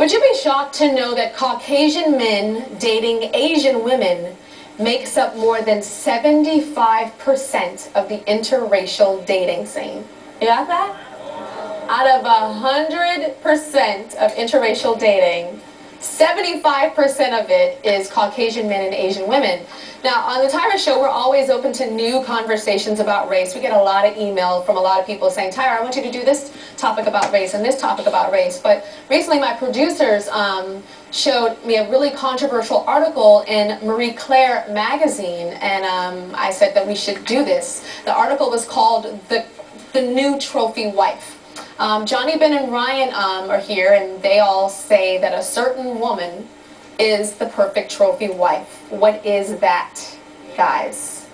Would you be shocked to know that Caucasian men dating Asian women makes up more than 75% of the interracial dating scene? You got that? Out of 100% of interracial dating, 75% of it is Caucasian men and Asian women. Now, on the Tyra Show, we're always open to new conversations about race. We get a lot of email from a lot of people saying, Tyra, I want you to do this topic about race and this topic about race. But recently, my producers showed me a really controversial article in Marie Claire magazine, and I said that we should do this. The article was called The New Trophy Wife. Johnny, Ben, and Ryan are here, and they all say that a certain woman is the perfect trophy wife. What is that, guys?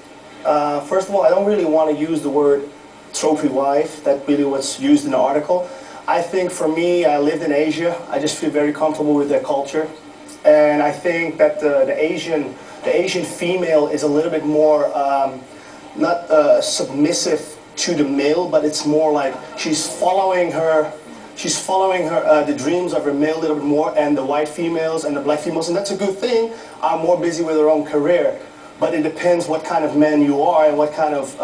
First of all, I don't really want to use the word trophy wife. That really was used in the article. I think for me, I lived in Asia. I just feel very comfortable with their culture. And I think that the Asian female is a little bit more, not submissive to the male, but it's more like she's following the dreams of her male a little bit more, and the white females and the black females, and that's a good thing, are more busy with their own career. But it depends what kind of man you are and what kind of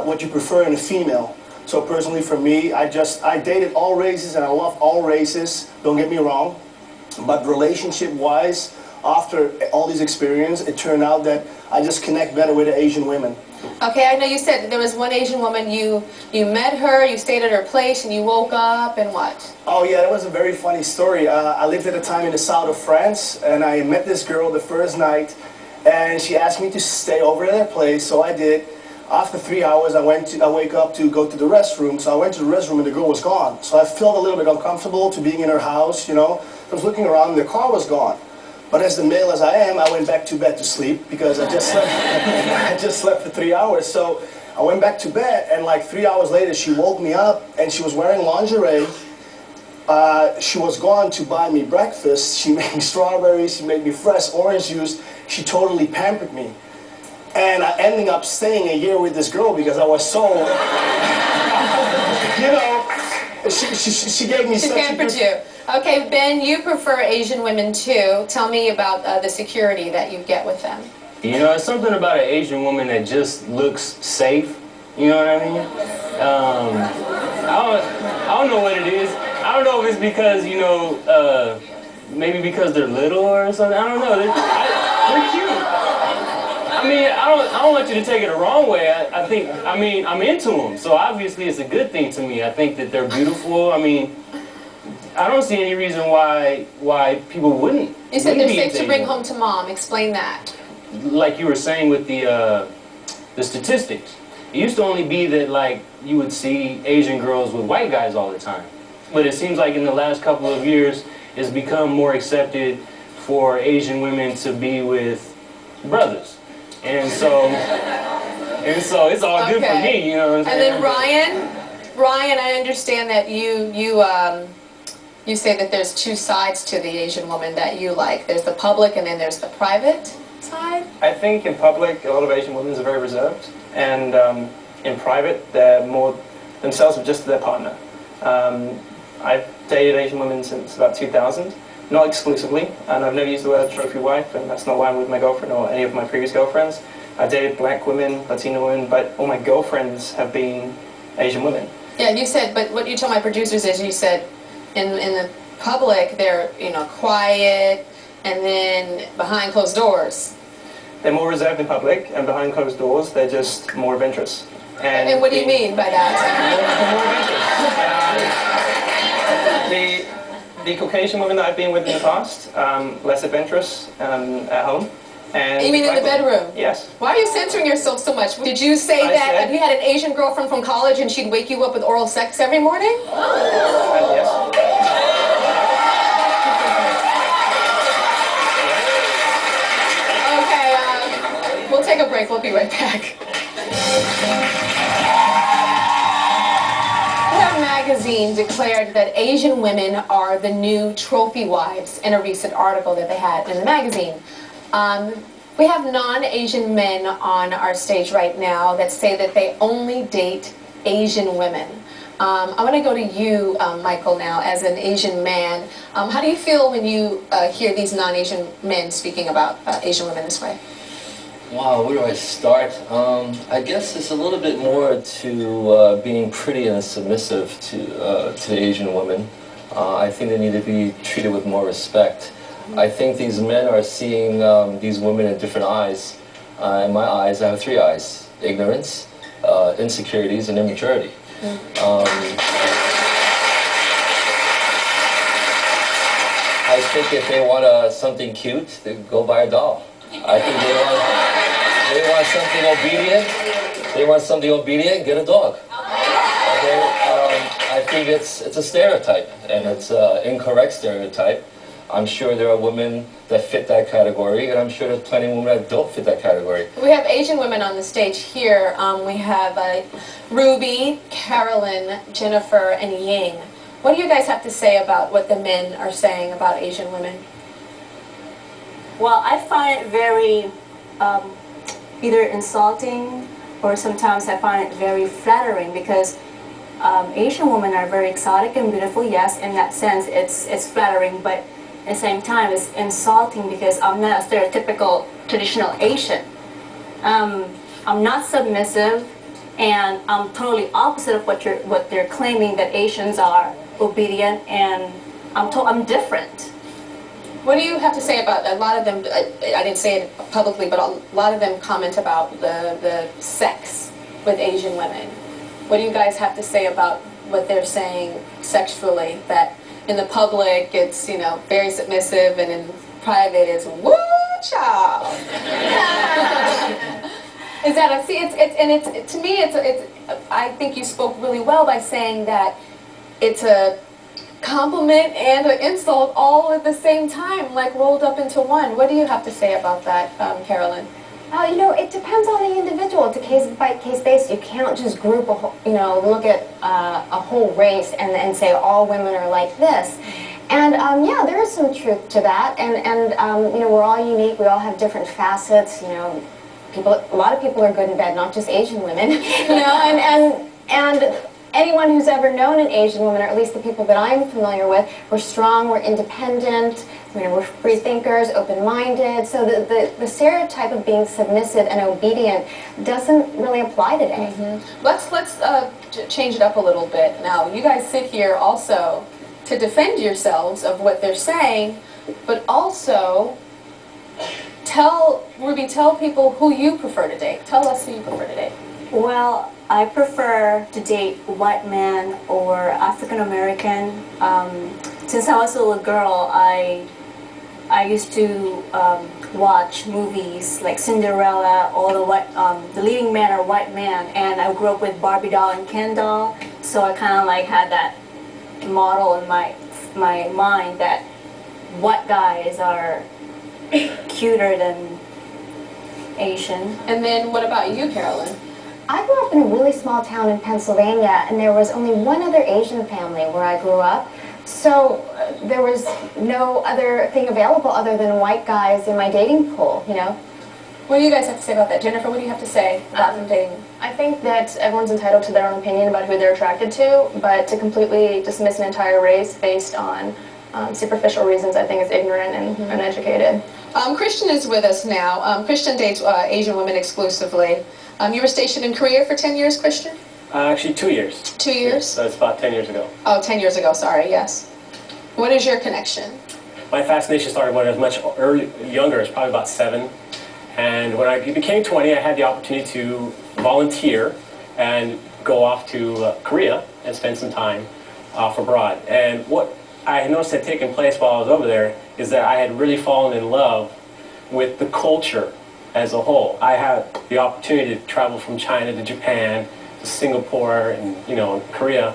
what you prefer in a female. So personally for me, I dated all races and I love all races, don't get me wrong, but relationship wise, after all these experiences, it turned out that I just connect better with the Asian women. Okay, I know you said that there was one Asian woman, you met her, you stayed at her place, and you woke up, and what? Oh yeah, that was a very funny story. I lived at the time in the south of France, and I met this girl the first night, and she asked me to stay over at her place, so I did. After 3 hours, I wake up to go to the restroom, so I went to the restroom and the girl was gone. So I felt a little bit uncomfortable to being in her house, you know. I was looking around and the car was gone. But as the male as I am, I went back to bed to sleep because I just slept, I just slept for 3 hours. So I went back to bed, and like 3 hours later, she woke me up and she was wearing lingerie. She was gone to buy me breakfast. She made me strawberries, she made me fresh orange juice. She totally pampered me. And I ended up staying a year with this girl because I was so, you know, she gave me such a good... you. Okay, Ben, you prefer Asian women too. Tell me about the security that you get with them. You know, it's something about an Asian woman that just looks safe. You know what I mean? I don't know what it is. I don't know if it's because, you know, maybe because they're little or something. I don't know. They're cute. I mean, I don't want you to take it the wrong way. I mean, I'm into them, so obviously it's a good thing to me. I think that they're beautiful. I mean, I don't see any reason why people wouldn't. You said they're safe to bring home to mom. Explain that. Like you were saying with the statistics, it used to only be that like you would see Asian girls with white guys all the time, but it seems like in the last couple of years, it's become more accepted for Asian women to be with brothers. And so it's all good for me, you know what I'm saying? And then Ryan, I understand that you say that there's two sides to the Asian woman that you like. There's the public and then there's the private side? I think in public, a lot of Asian women are very reserved. And in private, they're more themselves with just their partner. I've dated Asian women since about 2000. Not exclusively, and I've never used the word trophy wife, and that's not why I'm with my girlfriend or any of my previous girlfriends. I've dated black women, Latino women, but all my girlfriends have been Asian women. Yeah, you said, but what you told my producers is you said in the public they're, you know, quiet, and then behind closed doors. They're more reserved in public, and behind closed doors they're just more adventurous. And what do you mean by that? More adventurous. The Caucasian women that I've been with in the past, less adventurous at home. And you mean in the bedroom? Yes. Why are you censoring yourself so much? Did you say that you had an Asian girlfriend from college and she'd wake you up with oral sex every morning? Yes. Okay, we'll take a break. We'll be right back. Magazine declared that Asian women are the new trophy wives in a recent article that they had in the magazine. We have non-Asian men on our stage right now that say that they only date Asian women. I want to go to you, Michael, now, as an Asian man. How do you feel when you hear these non-Asian men speaking about Asian women this way? Wow, where do I start? I guess it's a little bit more to being pretty and submissive to Asian women. I think they need to be treated with more respect. I think these men are seeing these women in different eyes. In my eyes, I have three eyes: ignorance, insecurities, and immaturity. I think if they want something cute, they go buy a doll. I think they want something obedient. They want something obedient. Get a dog. Okay? I think it's a stereotype, and it's an incorrect stereotype. I'm sure there are women that fit that category, and I'm sure there's plenty of women that don't fit that category. We have Asian women on the stage here. We have Ruby, Carolyn, Jennifer, and Ying. What do you guys have to say about what the men are saying about Asian women? Well, I find it very either insulting, or sometimes I find it very flattering, because Asian women are very exotic and beautiful. Yes, in that sense it's flattering, but at the same time it's insulting because I'm not a stereotypical traditional Asian. I'm not submissive, and I'm totally opposite of what they're claiming, that Asians are obedient, and I'm different. What do you have to say about a lot of them? I didn't say it publicly, but a lot of them comment about the sex with Asian women. What do you guys have to say about what they're saying sexually? That in the public it's, you know, very submissive, and in private it's woo child. Is that a, see? It's to me it's. I think you spoke really well by saying that it's a compliment and an insult all at the same time, like rolled up into one. What do you have to say about that, Carolyn? You know, it depends on the individual. It's a case-by-case basis. You can't just group look at a whole race and say all women are like this. And yeah, there is some truth to that. And you know, we're all unique. We all have different facets. You know, a lot of people are good in bed, not just Asian women. You know, and anyone who's ever known an Asian woman, or at least the people that I'm familiar with, we're strong, we're independent, you know, we're free thinkers, open-minded. So the stereotype of being submissive and obedient doesn't really apply today. Mm-hmm. Let's change it up a little bit now. You guys sit here also to defend yourselves of what they're saying, but also Ruby, tell people who you prefer to date. Tell us who you prefer to date. Well, I prefer to date white men or African American. Since I was a little girl, I used to watch movies like Cinderella. All the leading men are white men, and I grew up with Barbie doll and Ken doll. So I kind of like had that model in my mind that white guys are cuter than Asian. And then what about you, Carolyn? I grew up in a really small town in Pennsylvania, and there was only one other Asian family where I grew up. So there was no other thing available other than white guys in my dating pool, you know. What do you guys have to say about that? Jennifer, what do you have to say about them dating? I think that everyone's entitled to their own opinion about who they're attracted to, but to completely dismiss an entire race based on superficial reasons, I think is ignorant and uneducated. Christian is with us now. Christian dates Asian women exclusively. You were stationed in Korea for 10 years, Christian? Actually, 2 years. 2 years? So it's about 10 years ago. Oh, 10 years ago, sorry, yes. What is your connection? My fascination started when I was much younger. I was probably about 7. And when I became 20, I had the opportunity to volunteer and go off to Korea and spend some time off abroad. And what I noticed had taken place while I was over there is that I had really fallen in love with the culture as a whole. I had the opportunity to travel from China to Japan, to Singapore, and Korea.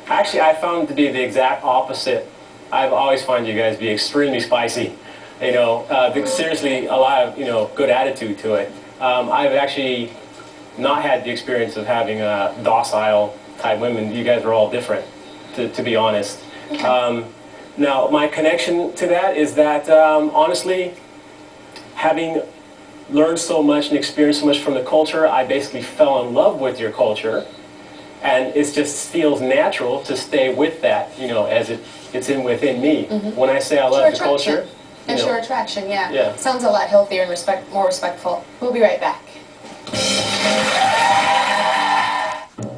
Actually, I found it to be the exact opposite. I've always found you guys to be extremely spicy. Seriously, a lot of good attitude to it. I've actually not had the experience of having docile type women. You guys are all different, to be honest. Now, my connection to that is that honestly, having learned so much and experienced so much from the culture, I basically fell in love with your culture, And it just feels natural to stay with that, you know, as it's within me. When I say I love the culture. And you know, sure attraction, yeah. Yeah. Sounds a lot healthier and more respectful. We'll be right back.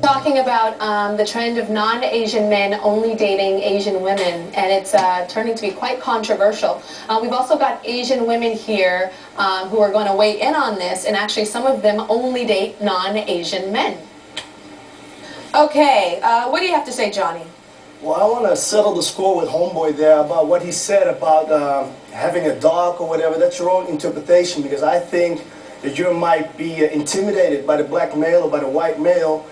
Talking about the trend of non-Asian men only dating Asian women, and it's turning to be quite controversial. We've also got Asian women here who are going to weigh in on this, and actually some of them only date non-Asian men. Okay, what do you have to say, Johnny? Well, I want to settle the score with Homeboy there about what he said about having a dog or whatever. That's your own interpretation, because I think that you might be intimidated by the black male or by the white male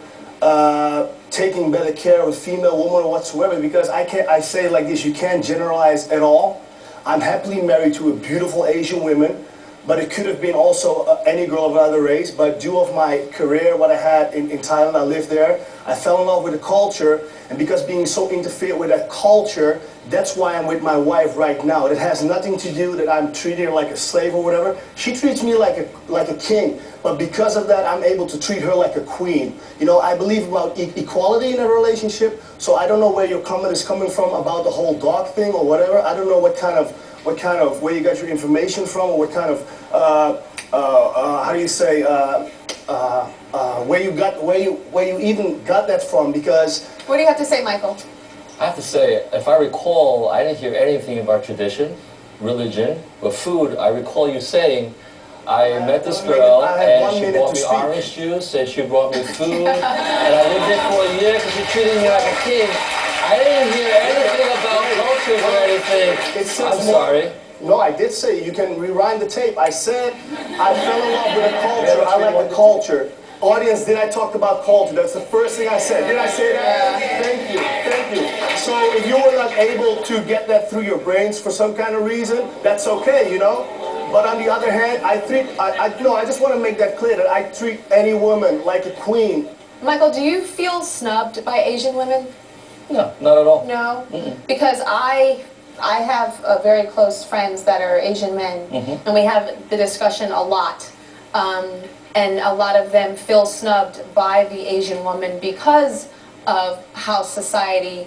taking better care of a female woman or whatsoever, because I say it like this: you can't generalize at all. I'm happily married to a beautiful Asian woman, but it could have been also any girl of another race. But due of my career, what I had in Thailand, I lived there, I fell in love with the culture, and because being so interfered with that culture, that's why I'm with my wife right now. It has nothing to do that I'm treating her like a slave or whatever. She treats me like a king, but because of that, I'm able to treat her like a queen. You know, I believe about equality in a relationship, so I don't know where your comment is coming from about the whole dog thing or whatever. I don't know what kind of where you got your information from, or what kind of how do you say where you even got that from, because. What do you have to say, Michael? I have to say, if I recall, I didn't hear anything about tradition, religion, but food. I recall you saying, I met this girl and she brought me orange juice and she brought me food and I lived there for a year because she treated me like a king. I didn't hear anything about cultures or anything. I'm sorry. No, I did say, you can rewind the tape. I said I fell in love with the culture. I like the culture. Audience, did I talk about culture? That's the first thing I said. Did I say that? Thank you, thank you. So if you were not able to get that through your brains for some kind of reason, that's okay, you know? But on the other hand, I just want to make that clear that I treat any woman like a queen. Michael, do you feel snubbed by Asian women? No, not at all. No? Because I have very close friends that are Asian men, and we have the discussion a lot. And a lot of them feel snubbed by the Asian woman because of how society,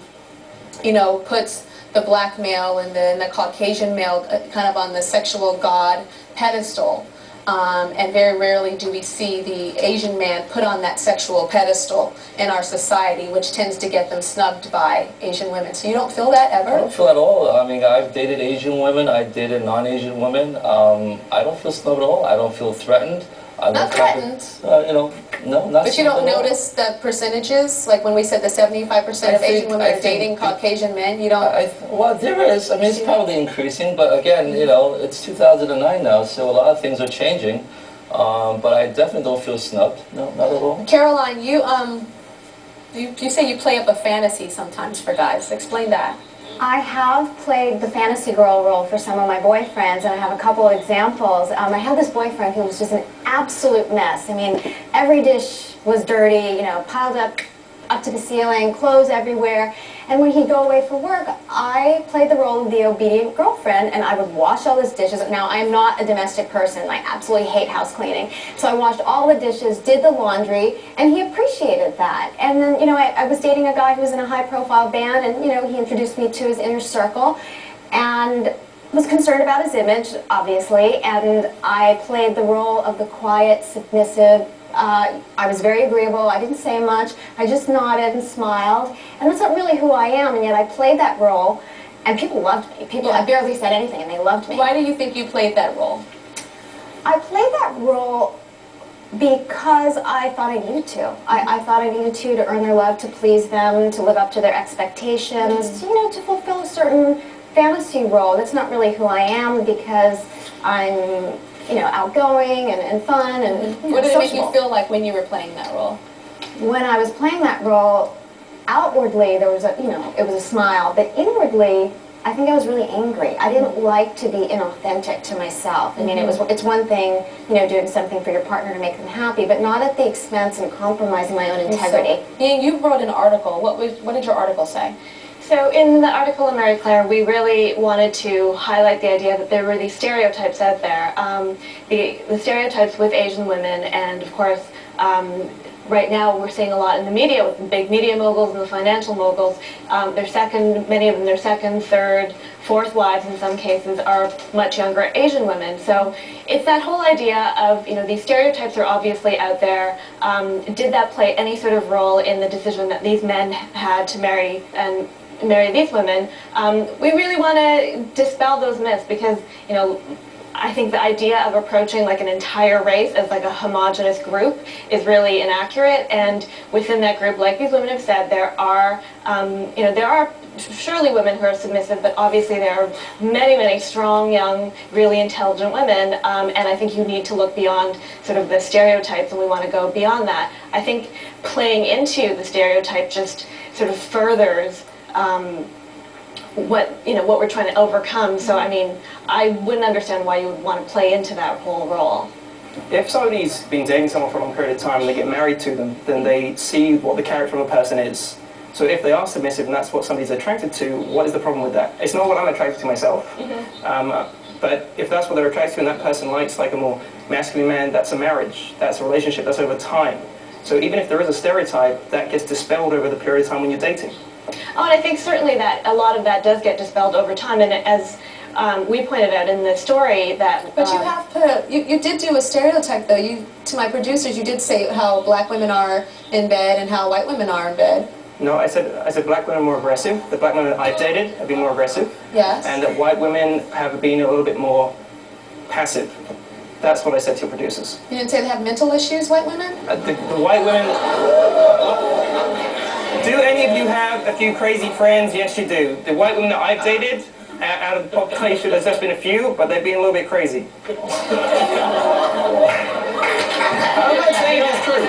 you know, puts the black male and the Caucasian male kind of on the sexual god pedestal. And very rarely do we see the Asian man put on that sexual pedestal in our society, which tends to get them snubbed by Asian women. So you don't feel that ever? I don't feel at all. I mean, I've dated Asian women, I dated non-Asian women. I don't feel snubbed at all. I don't feel threatened. Not threatened. You know, no, not. But you don't notice the percentages, like when we said the 75% of Asian women are dating Caucasian men. You don't. Well, there is. I mean, it's probably increasing, but again, you know, it's 2009 now, so a lot of things are changing. But I definitely don't feel snubbed. No, not at all. Caroline, you say you play up a fantasy sometimes for guys. Explain that. I have played the fantasy girl role for some of my boyfriends, and I have a couple of examples. I had this boyfriend who was just an absolute mess. I mean, every dish was dirty, you know, piled up to the ceiling, clothes everywhere. And when he'd go away for work, I played the role of the obedient girlfriend, and I would wash all his dishes. Now, I'm not a domestic person. I absolutely hate house cleaning. So I washed all the dishes, did the laundry, and he appreciated that. And then, you know, I was dating a guy who was in a high-profile band, and, you know, he introduced me to his inner circle, and was concerned about his image, obviously, and I played the role of the quiet, submissive. I was very agreeable. I didn't say much. I just nodded and smiled. And that's not really who I am, and yet I played that role, and people loved me. I barely said anything, and they loved me. Why do you think you played that role? I played that role because I thought I needed to. I thought I needed to earn their love, to please them, to live up to their expectations, you know, to fulfill a certain fantasy role. That's not really who I am, because I'm, you know, outgoing and fun and what did it make you feel like when you were playing that role? When I was playing that role, outwardly there was a, you know, it was a smile, but inwardly I think I was really angry. I didn't like to be inauthentic to myself. I mean, it's one thing, you know, doing something for your partner to make them happy, but not at the expense and compromising my own integrity. So, you wrote an article. What did your article say? So in the article in Marie Claire, we really wanted to highlight the idea that there were these stereotypes out there. The stereotypes with Asian women, and of course right now we're seeing a lot in the media with the big media moguls and the financial moguls. Many of them, their second, third, fourth wives in some cases are much younger Asian women. So it's that whole idea of, these stereotypes are obviously out there. Did that play any sort of role in the decision that these men had to marry these women? We really want to dispel those myths because, I think the idea of approaching like an entire race as like a homogenous group is really inaccurate. And within that group, like these women have said, there are surely women who are submissive, but obviously there are many, many strong, young, really intelligent women. And I think you need to look beyond sort of the stereotypes, and we want to go beyond that. I think playing into the stereotype just sort of furthers what we're trying to overcome. So I mean, I wouldn't understand why you would want to play into that whole role. If somebody's been dating someone for a long period of time and they get married to them, then they see what the character of a person is. So if they are submissive and that's what somebody's attracted to, what is the problem with that? It's not what I'm attracted to myself. But if that's what they're attracted to and that person likes like a more masculine man, that's a marriage, that's a relationship, that's over time. So even if there is a stereotype, that gets dispelled over the period of time when you're dating. Oh, and I think certainly that a lot of that does get dispelled over time, and as we pointed out in the story that... But you have put, you did do a stereotype though. To my producers, you did say how black women are in bed and how white women are in bed. No, I said black women are more aggressive. The black women I've dated have been more aggressive. Yes. And that white women have been a little bit more passive. That's what I said to your producers. You didn't say they have mental issues, white women? The white women... Do any of you have a few crazy friends? Yes, you do. The white women that I've dated, out of the population, there's just been a few, but they've been a little bit crazy. I'm not saying that's true.